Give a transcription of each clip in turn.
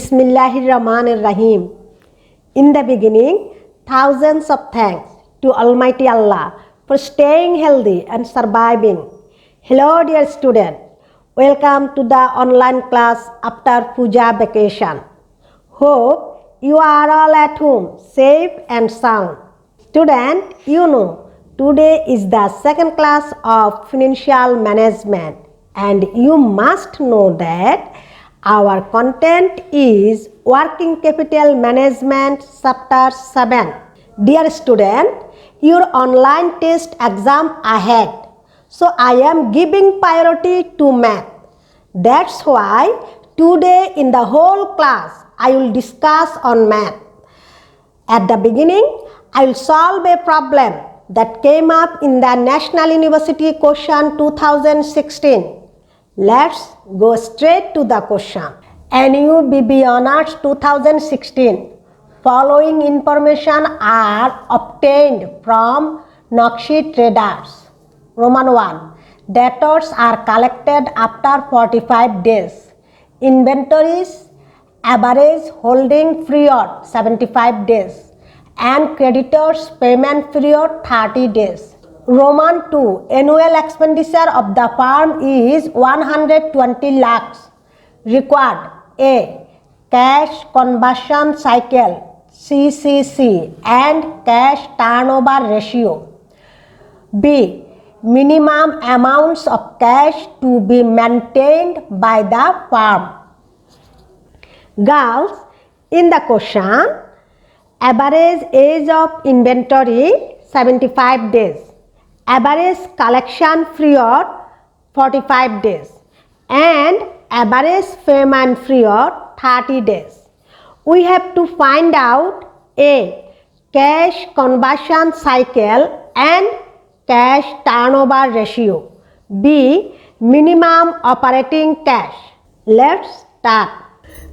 Bismillahirrahmanirrahim. In the beginning, thousands of thanks to Almighty Allah for staying healthy and surviving. Hello dear student, welcome to the online class after Puja vacation. Hope you are all at home, safe and sound. Student, you know, today is the second class of financial management and you must know that our content is Working Capital Management Chapter 7. Dear student, your online test exam ahead. So I am giving priority to math. That's why today in the whole class I will discuss on math. At the beginning, I will solve a problem that came up in the National University question 2016. Let's go straight to the question. NUBB Honors 2016. Following information are obtained from Nakshi Traders. Roman 1. Debtors are collected after 45 days. Inventories average holding period 75 days and creditors payment period 30 days. Roman 2. Annual expenditure of the firm is 120 lakhs. Required A. Cash conversion cycle CCC and cash turnover ratio. B. Minimum amounts of cash to be maintained by the firm. Girls, in the question, average age of inventory 75 days. Average collection period 45 days and average payment period 30 days. We have to find out A. Cash conversion cycle and cash turnover ratio. B. Minimum operating cash. Let's start.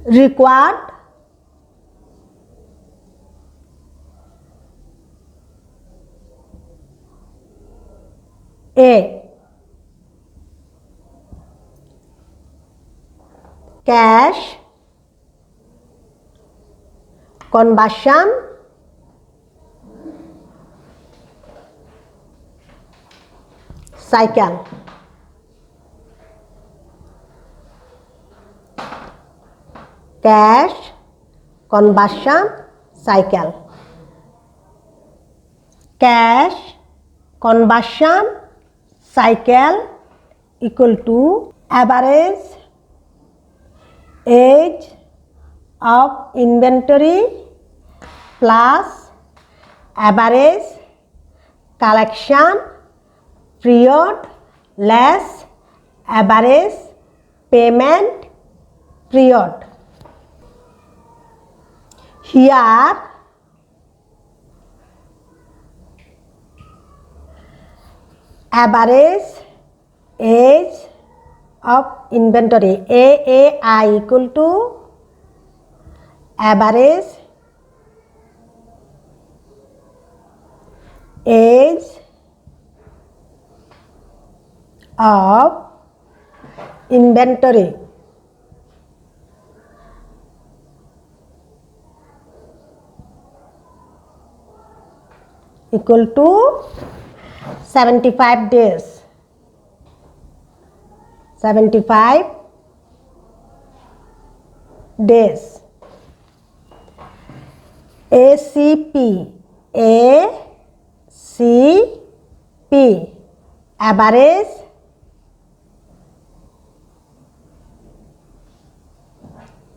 Required A. Cash conversion cycle. Cash conversion cycle. Cash conversion cycle equal to average age of inventory plus average collection period less average payment period. Here average age of inventory AAI equal to average age of inventory equal to 75 days. 75 days. ACP average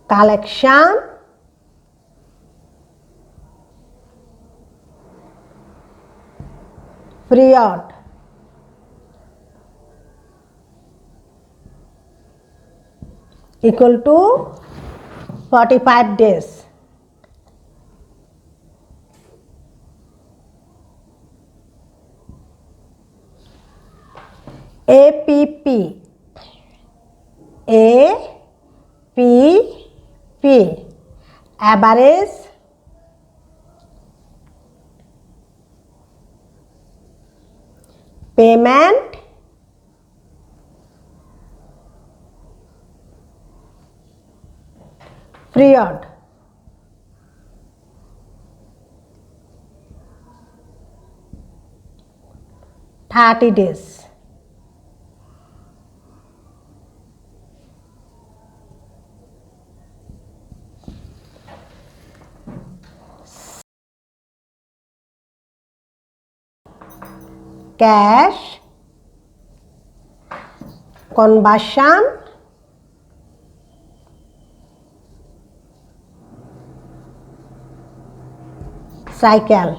collection period equal to 45 days. APP average payment period. Thirty days. Cash conversion cycle.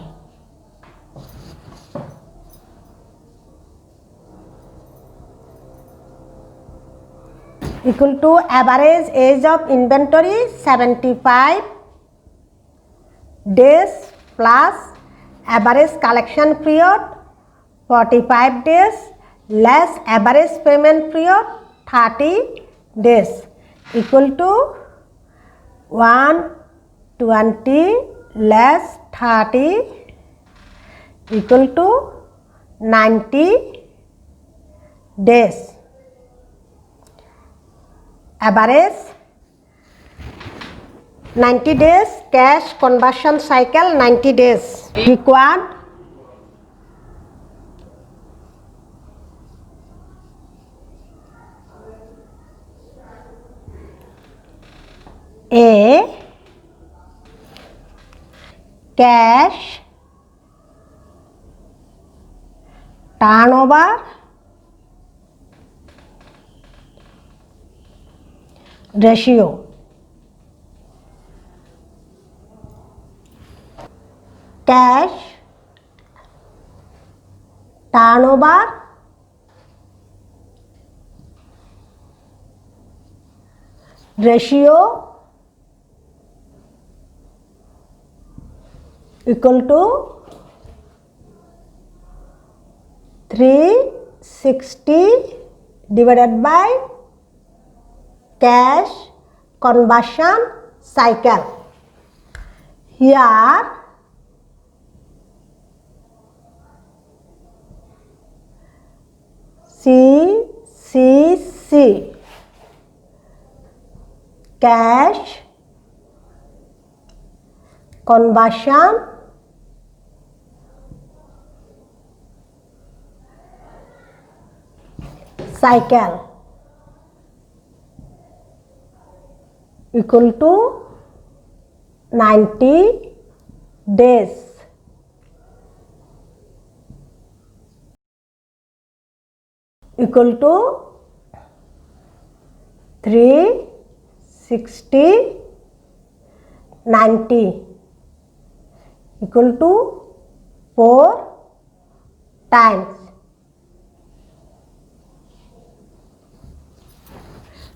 Equal to average age of inventory 75 days plus average collection period 45 days less average payment period 30 days equal to 120 less 30 equal to 90 days. Average 90 days, cash conversion cycle 90 days. Required a cash turnover ratio. Cash turnover ratio equal to 360 divided by cash conversion cycle. Here CCC cash conversion cycle equal to 90 days. Equal to 360 90 equal to 4 times.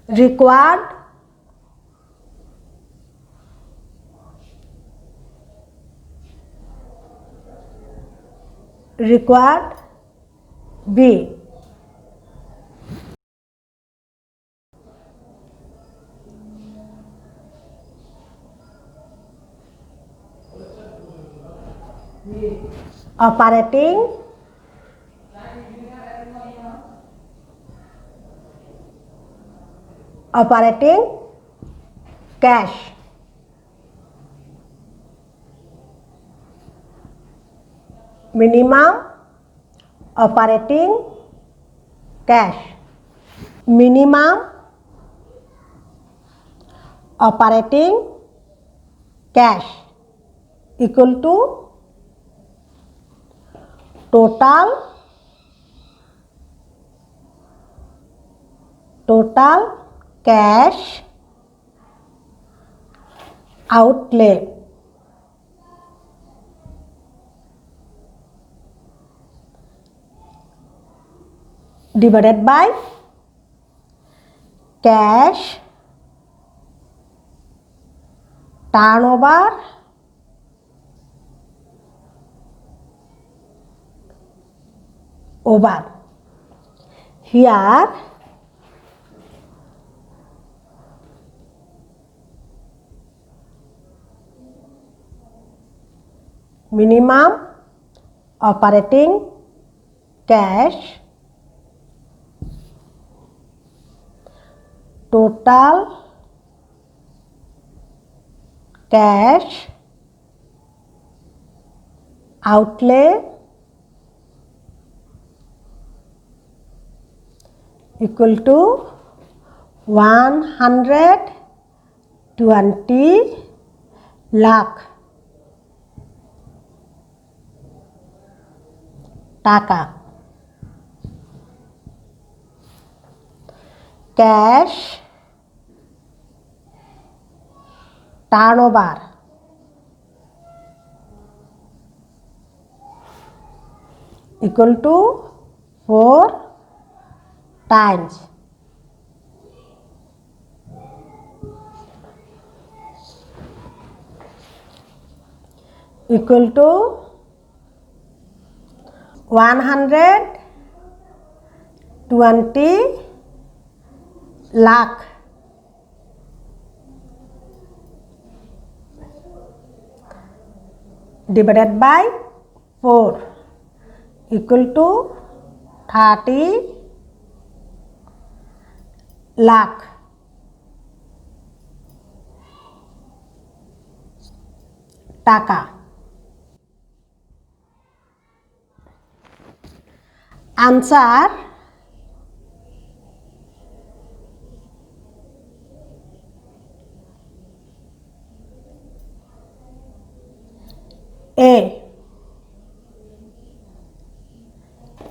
Required B. Operating cash. Minimum operating cash. Minimum operating cash equal to total cash outlay divided by cash turnover over. Here minimum operating cash total cash outlay equal to 120 lakh টাকা। Cash turnover equal to 4 times equal to 120 lakh divided by 4 equal to 30 lakh টাকা। Answer A.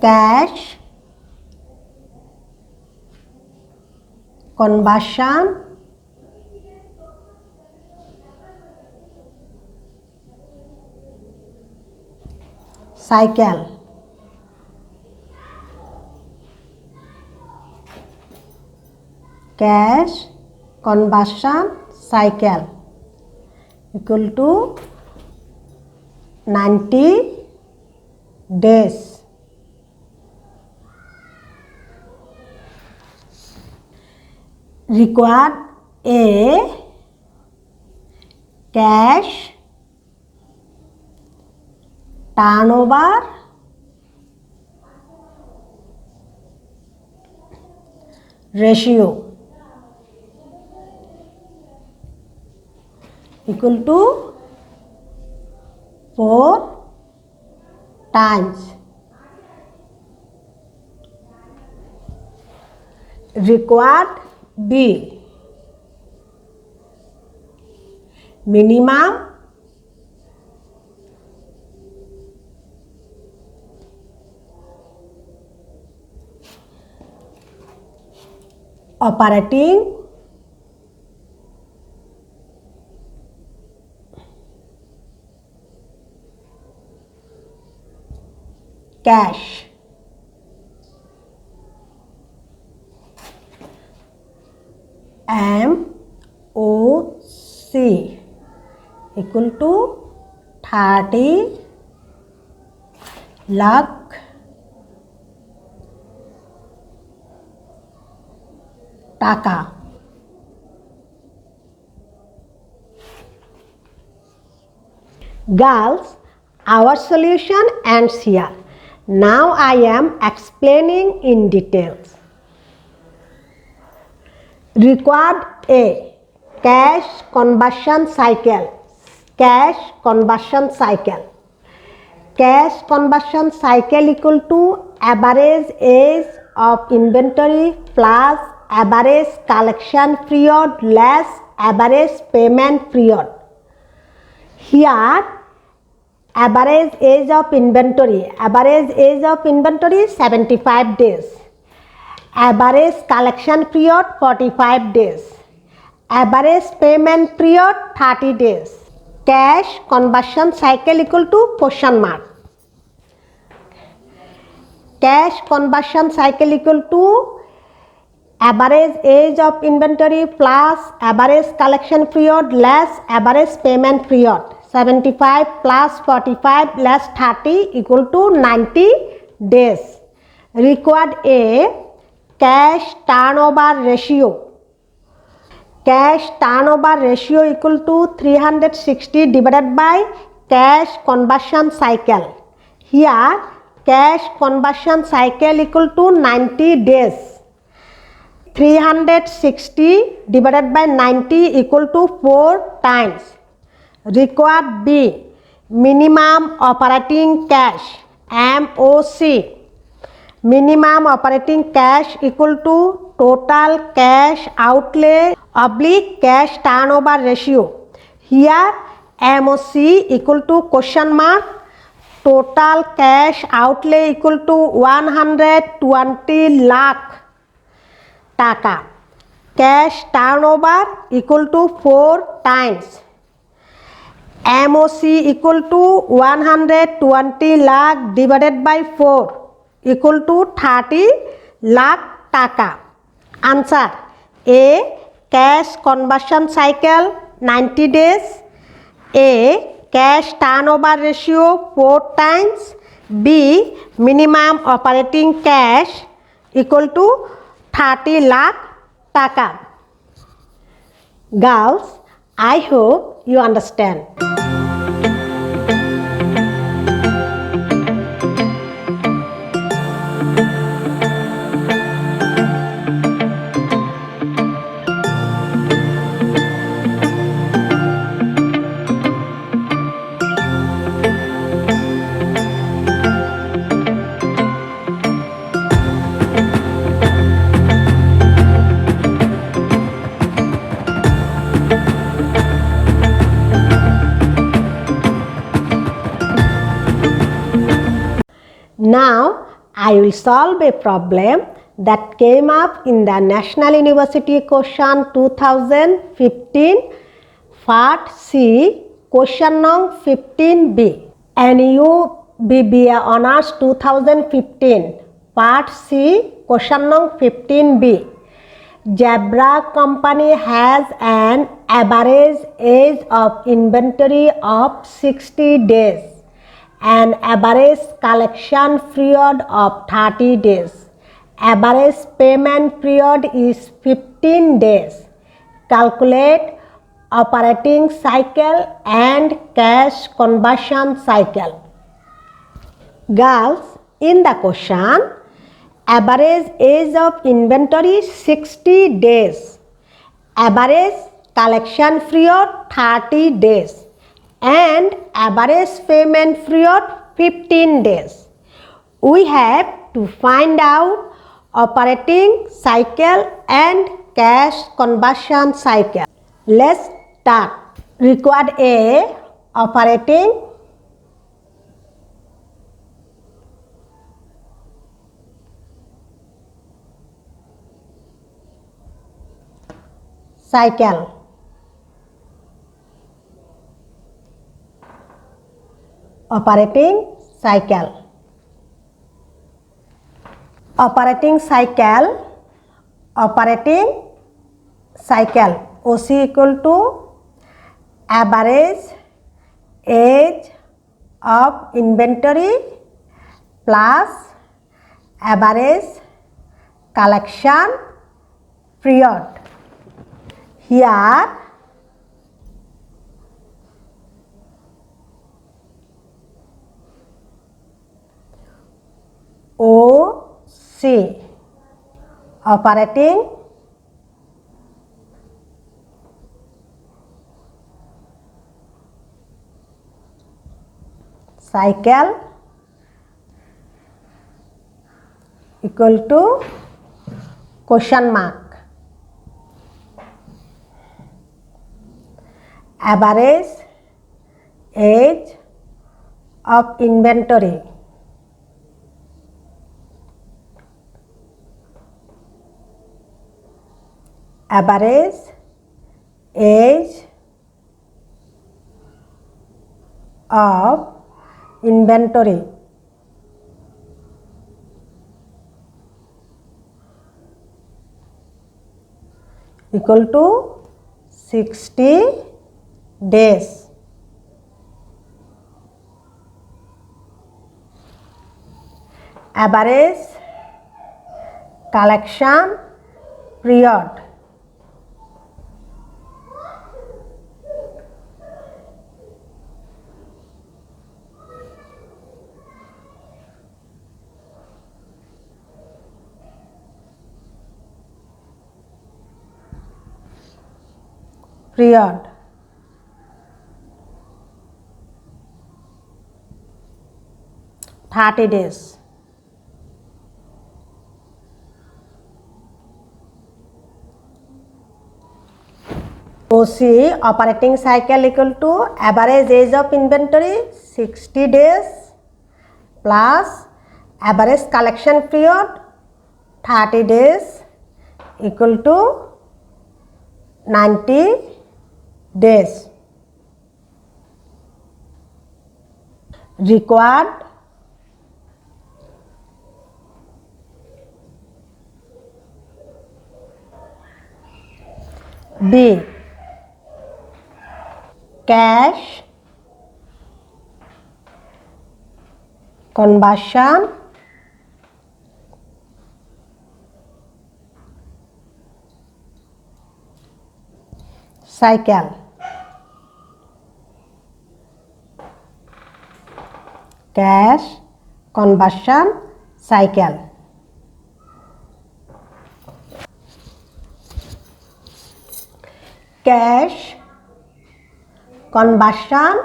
Cash conversion cycle cash conversion cycle equal to 90 days. Required a cash turnover ratio equal to 4 times. Required B minimum operating cash MOC equal to 30 lakh টাকা। Girls, our solution ends here. Now I am explaining in details. Required A cash conversion cycle. Cash conversion cycle. Cash conversion cycle equal to average age of inventory plus average collection period less average payment period. Here average age of inventory 75 days, average collection period 45 days, average payment period 30 days. Cash conversion cycle equal to question mark. Cash conversion cycle equal to average age of inventory plus average collection period less average payment period. 75 plus 45 less 30 equal to 90 days. Required A cash turnover ratio. Cash turnover ratio equal to 360 divided by cash conversion cycle. Here cash conversion cycle equal to 90 days. 360 divided by 90 equal to 4 times. Required B. Minimum operating cash, MOC. Minimum operating cash equal to total cash outlay oblique cash turnover ratio. Here MOC equal to question mark, total cash outlay equal to 120 lakh taka. Cash turnover equal to 4 times. MOC equal to 120 lakh divided by 4 equal to 30 lakh taka. Answer A. Cash conversion cycle 90 days. A. Cash turnover ratio 4 times. B. Minimum operating cash equal to 30 lakh taka. Girls, I hope you understand. Now I will solve a problem that came up in the National University question 2015 Part C question number 15B. NUBBA Honours 2015 Part C question number 15B. Zebra Company has an average age of inventory of 60 days. An average collection period of 30 days. Average payment period is 15 days. Calculate operating cycle and cash conversion cycle. Girls, in the question, average age of inventory 60 days. Average collection period 30 days. And average payment period 15 days. We have to find out operating cycle and cash conversion cycle. Let's start. Required A. Operating cycle. Operating cycle. Operating cycle. Operating cycle. OC equal to average age of inventory plus average collection period. Here OC operating cycle equal to question mark. Average age of inventory average age of inventory equal to 60 days. Average collection period 30 days. OC operating cycle equal to average age of inventory 60 days plus average collection period 30 days equal to 90 days. Required B. Cash conversion cycle. Cash conversion cycle. Cash conversion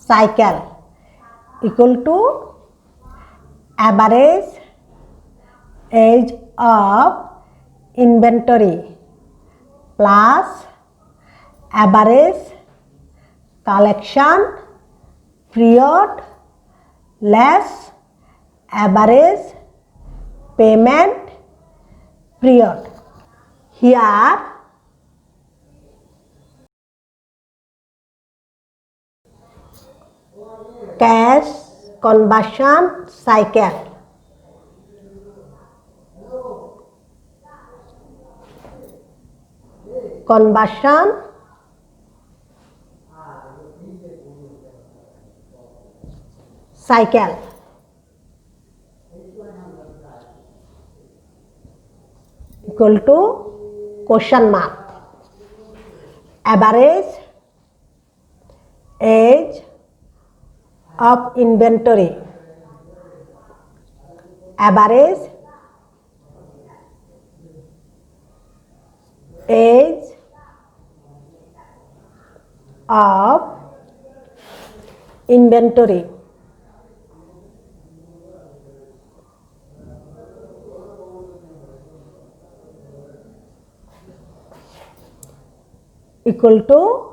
cycle equal to average age of inventory plus average collection period less average payment period. Here cash conversion cycle conversion cycle equal to question mark average age of inventory average age of inventory equal to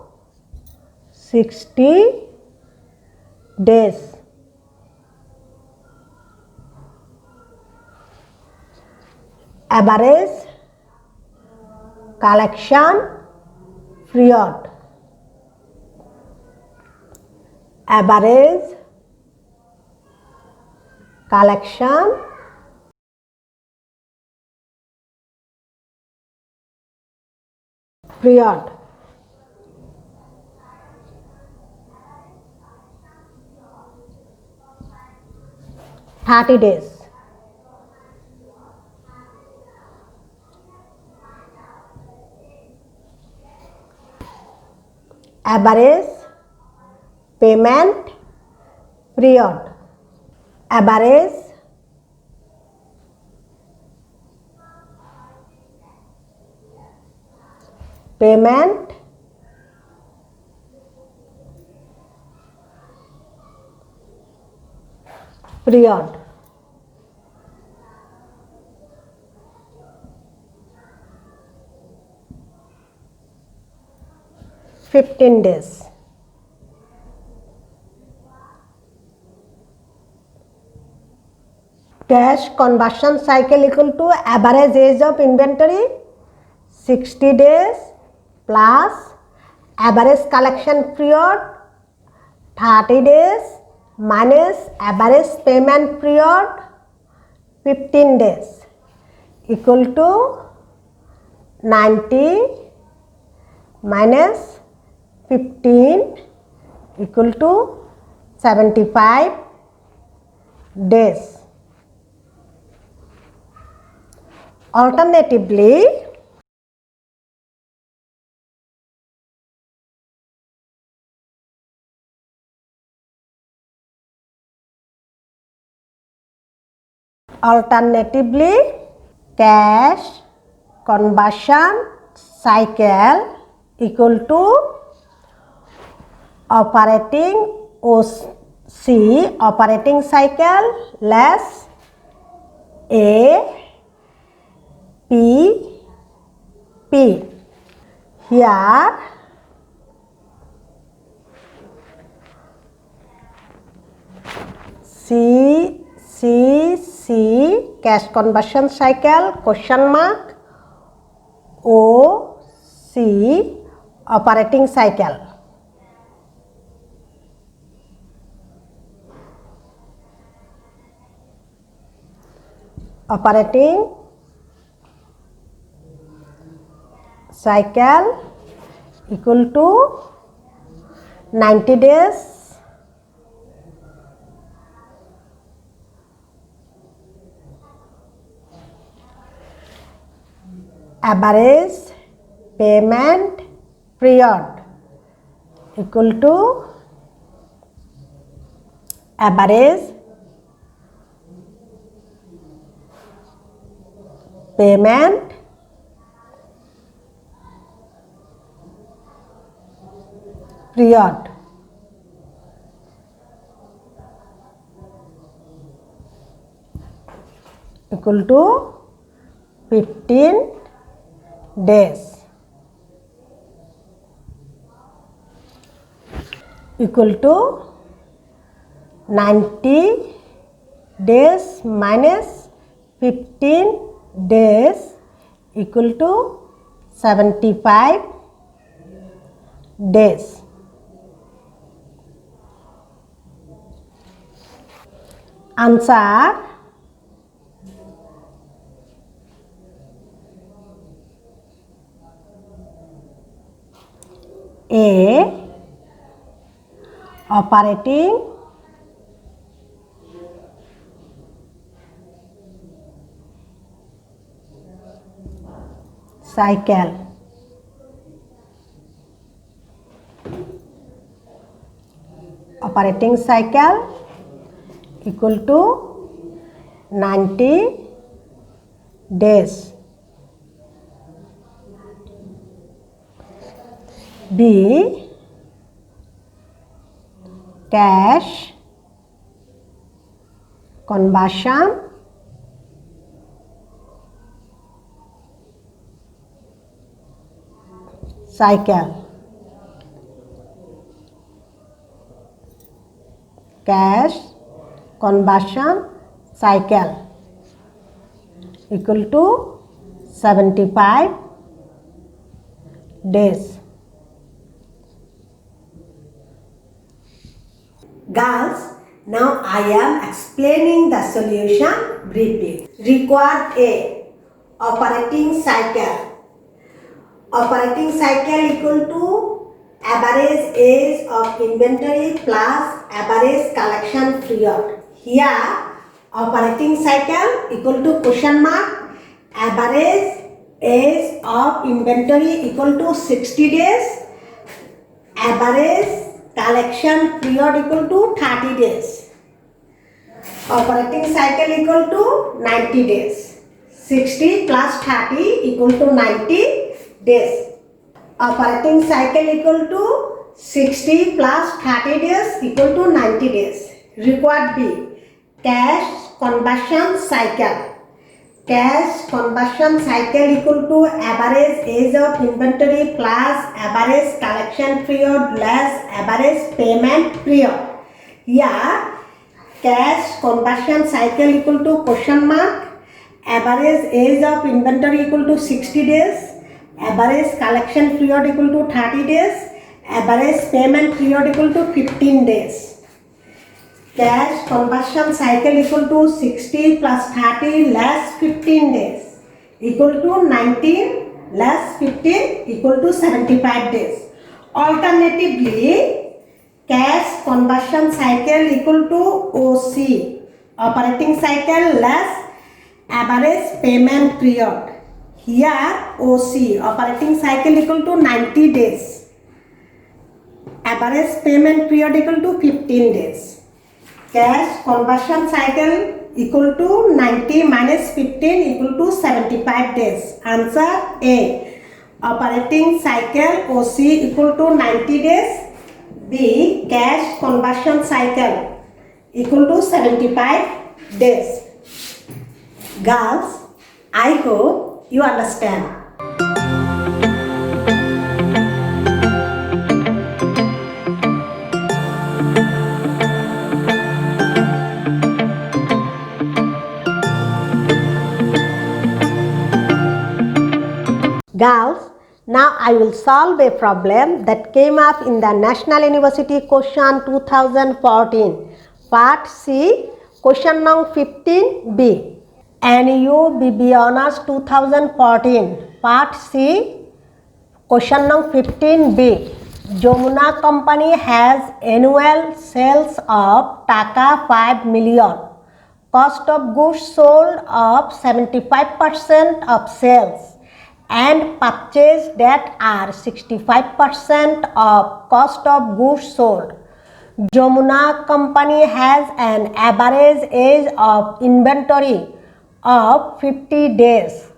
60 days. Average collection period average collection period (30 days). Average payment period average payment period (15 days). Cash conversion cycle equal to average age of inventory 60 days plus average collection period 30 days minus average payment period 15 days equal to 90 minus 15 equal to 75 days. Alternatively, cash conversion cycle equal to operating C. Operating cycle less A P P. Here C cash conversion cycle question mark O C operating cycle. Operating cycle equal to 90 days average payment period equal to average payment period equal to 15 days equal to 90 days minus 15 days equal to 75 days. Answer A. Operating cycle operating cycle equal to 90 days. B. Cash conversion cycle cash conversion cycle equal to 75 days. Girls, now I am explaining the solution briefly. Required A. Operating cycle. Operating cycle equal to average age of inventory plus average collection period. Here, operating cycle equal to question mark average age of inventory equal to 60 days. Average collection period equal to 30 days. Operating cycle equal to 90 days. 60 plus 30 equal to 90 days. Operating cycle equal to 60 plus 30 days equal to 90 days. Required B. Cash conversion cycle. Cash conversion cycle equal to average age of inventory plus average collection period less average payment period. Here, cash conversion cycle equal to question mark average age of inventory equal to 60 days. Average collection period equal to 30 days. Average payment period equal to 15 days. Cash conversion cycle equal to 60 plus 30 less 15 days equal to 19 less 15 equal to 75 days. Alternatively, cash conversion cycle equal to OC operating cycle less average payment period. Here OC operating cycle equal to 90 days. Average payment period equal to 15 days. Cash conversion cycle equal to 90 minus 15 equal to 75 days. Answer A. Operating cycle OC equal to 90 days. B. Cash conversion cycle equal to 75 days. Girls, I hope you understand. Girls, now I will solve a problem that came up in the National University question 2014. Part C, question number 15B. NU BB Honors 2014. Part C, question number 15B. Jamuna Company has annual sales of Taka 5 million. Cost of goods sold of 75% of sales. And purchase that are 65% of cost of goods sold. Jamuna Company has an average age of inventory of 50 days,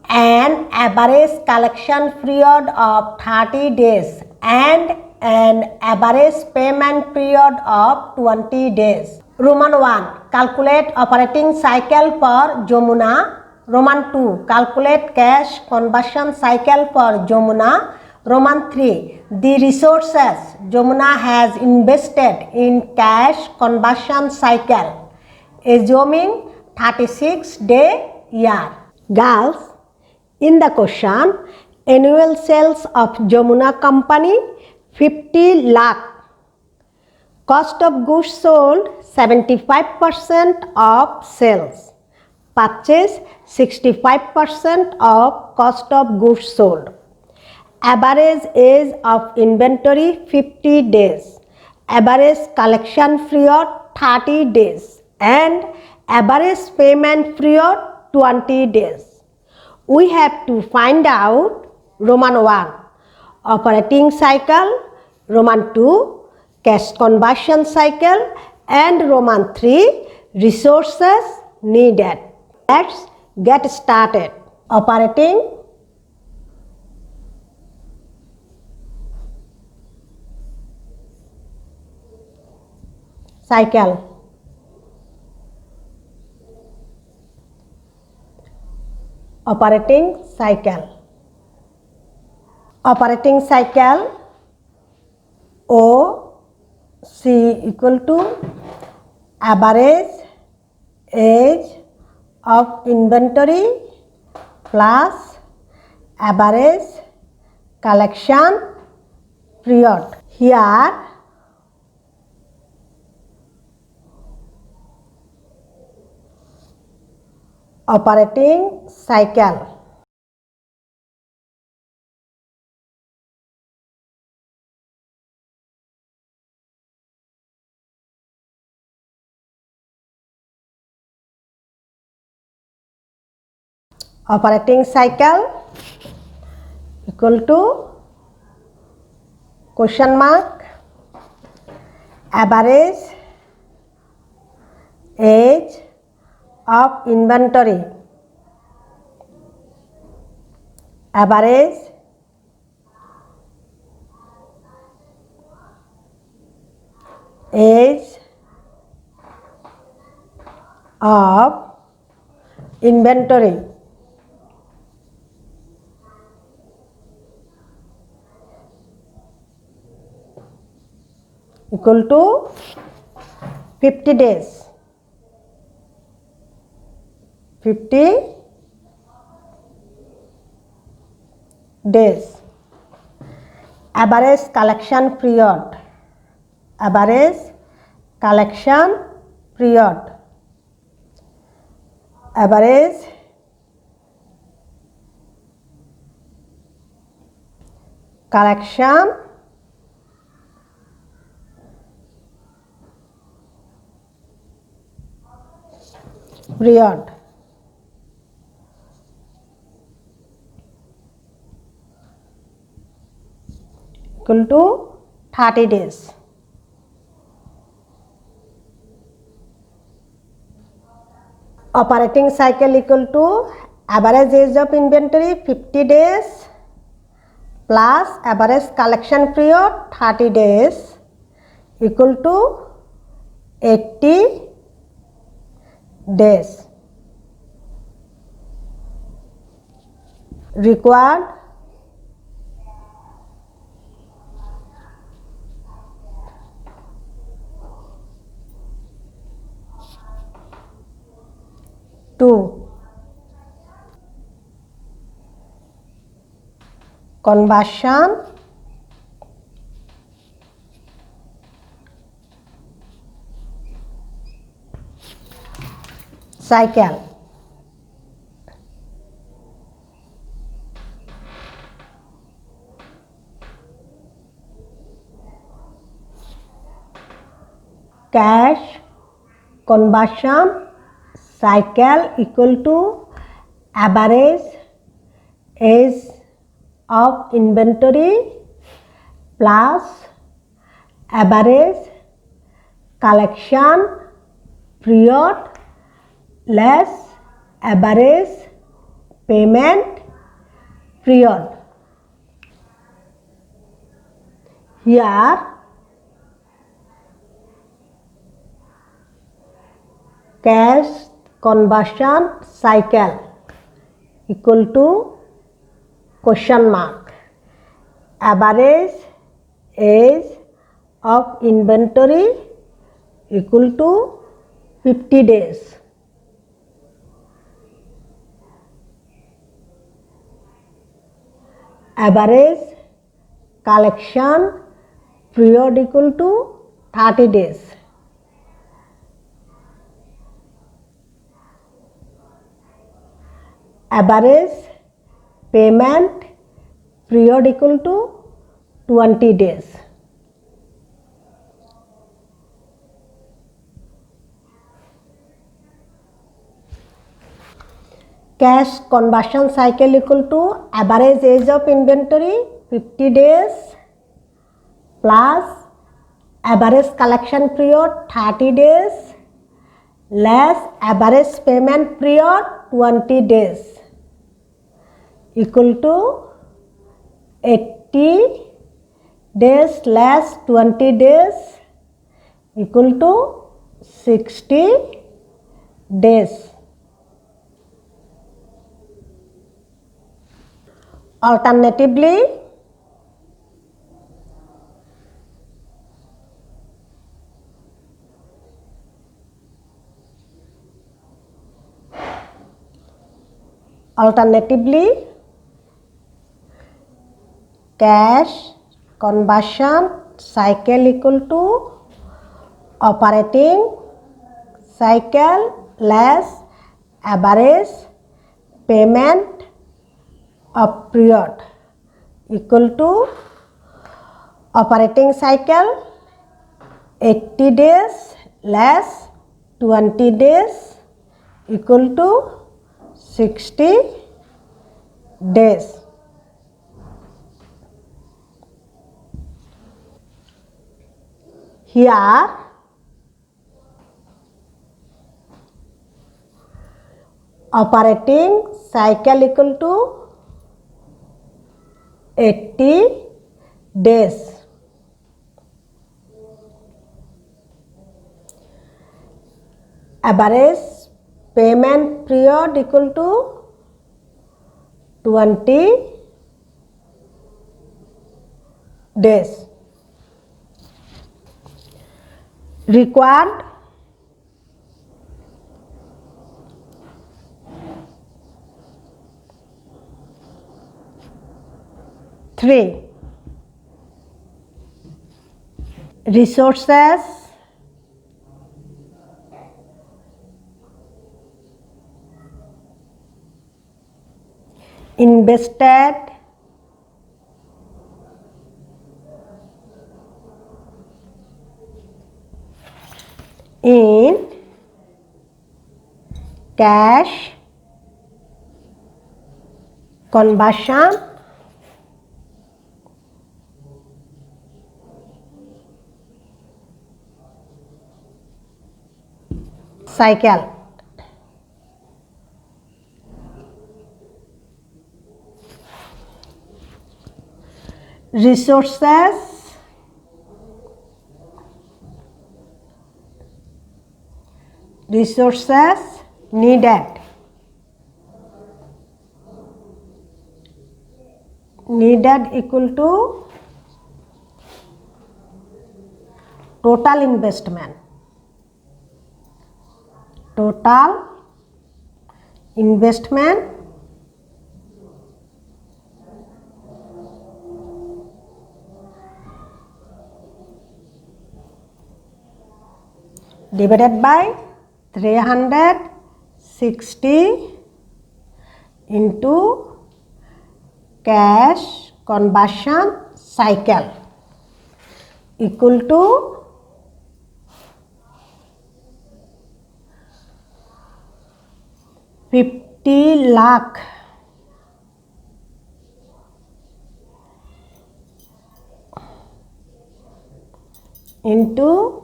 an average collection period of 30 days, and an average payment period of 20 days. Roman 1. Calculate operating cycle for Jamuna. Roman 2. Calculate cash conversion cycle for Jamuna. Roman 3. The resources Jamuna has invested in cash conversion cycle, assuming 36-day year. Girls, in the question, annual sales of Jamuna Company 50 lakh. Cost of goods sold 75% of sales. Purchase 65% of cost of goods sold. Average age of inventory 50 days. Average collection period 30 days. And average payment period 20 days. We have to find out Roman 1. Operating cycle. Roman 2. Cash conversion cycle. And Roman 3. Resources needed. Let's get started. Operating cycle. Operating cycle. Operating cycle OC equal to average age of inventory plus average collection period. Here operating cycle. Operating cycle equal to question mark average age of inventory. Average age of inventory equal to 50 days. 50 days. Average collection period. Average collection period. Average collection period. Equal to 30 days. Operating cycle equal to average age of inventory 50 days plus average collection period 30 days equal to 80 days. Required to conversion cycle. Cash conversion cycle equal to average age of inventory plus average collection period less average payment period. Here cash conversion cycle equal to question mark average age of inventory equal to 50 days. Average collection period equal to 30 days. Average payment period equal to 20 days. Cash conversion cycle equal to average age of inventory 50 days plus average collection period 30 days less average payment period 20 days equal to 80 days less 20 days equal to 60 days. Alternatively, cash conversion cycle equal to operating cycle less average payment of period equal to operating cycle 80 days less 20 days equal to 60 days. Here operating cycle equal to 80 days. Average payment period equal to 20 days. Required three resources invested in cash conversion cycle. Resources resources needed equal to total investment divided by 360 into cash conversion cycle equal to 50 lakh into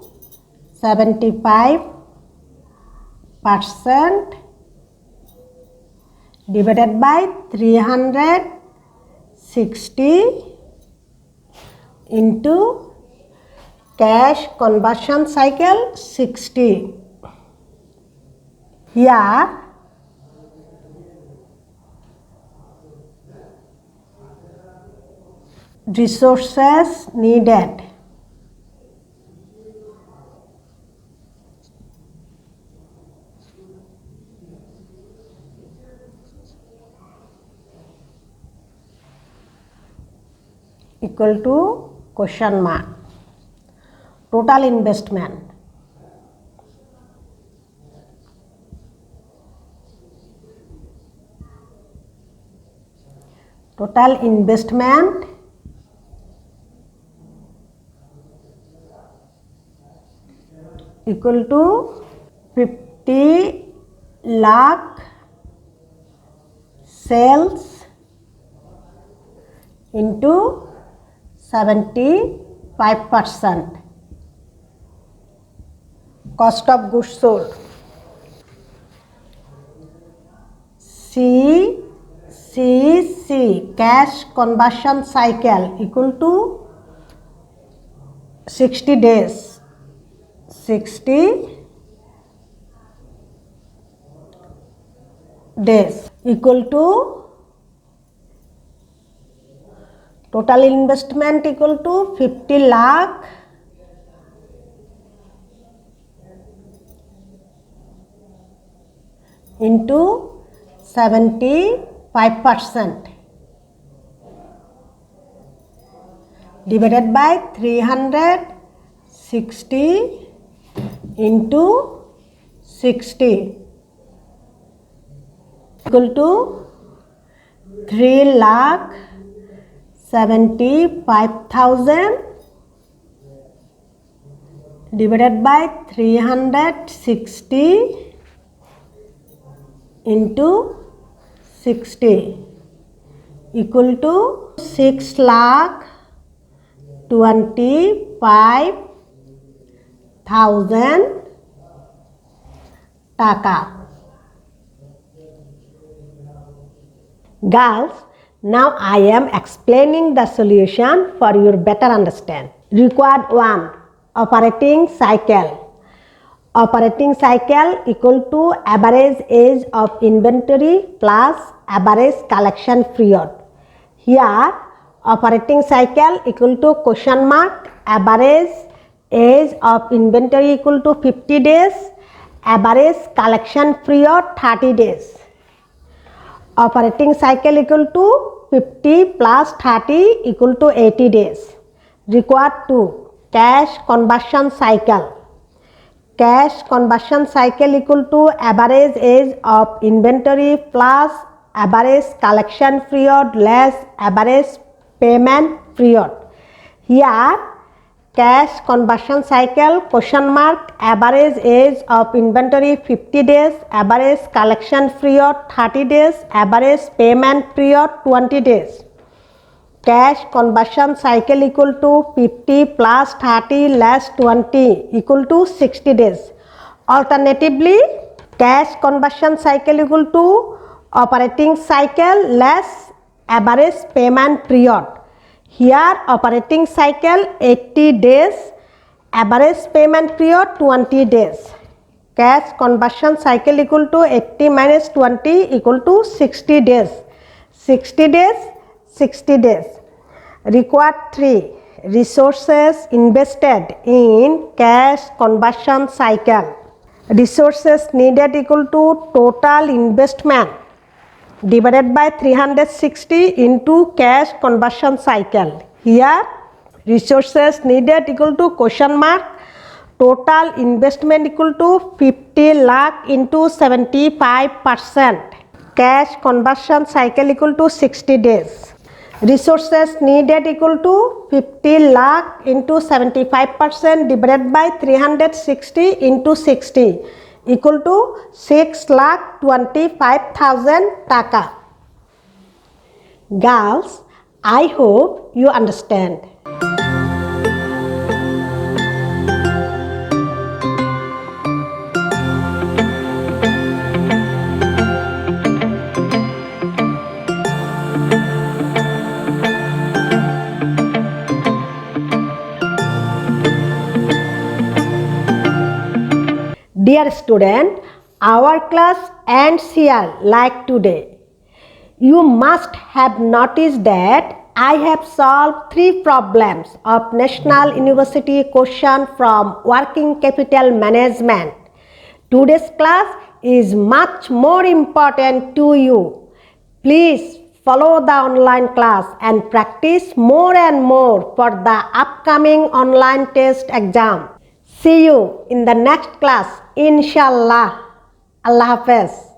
75% divided by 360 into cash conversion cycle 60. Here resources needed equal to question mark total investment equal to 50 lakh sales into 75% cost of goods sold. CCC cash conversion cycle equal to 60 days. 60 days equal to total investment equal to 50 lakh into 75% divided by 360 into 60 equal to 3,75,000 divided by 360 into 60 equal to 6,25,000 taka. Girls, now I am explaining the solution for your better understand. Required 1. Operating cycle. Operating cycle equal to average age of inventory plus average collection period. Here operating cycle equal to question mark average age of inventory equal to 50 days, average collection period 30 days. Operating cycle equal to 50 plus 30 equal to 80 days. Required 2. Cash conversion cycle. Cash conversion cycle equal to average age of inventory plus average collection period less average payment period. Here cash conversion cycle question mark average age of inventory 50 days, average collection period 30 days, average payment period 20 days. Cash conversion cycle equal to 50 plus 30 less 20 equal to 60 days. Alternatively, cash conversion cycle equal to operating cycle less average payment period. Here operating cycle 80 days, average payment period 20 days. cash conversion cycle equal to 80 minus 20 equal to 60 days. 60 days, 60 days. Required 3. Resources invested in cash conversion cycle. Resources needed equal to total investment divided by 360 into cash conversion cycle. Here resources needed equal to question mark, total investment equal to 50 lakh into 75%. Cash conversion cycle equal to 60 days. Resources needed equal to 50 lakh into 75% divided by 360 into 60 equal to 6,25,000 taka. Girls, I hope you understand. Dear student, our class ends here like today. You must have noticed that I have solved 3 problems of National University question from Working Capital Management. Today's class is much more important to you. Please follow the online class and practice more and more for the upcoming online test exam. See you in the next class, inshallah. Allah Hafiz.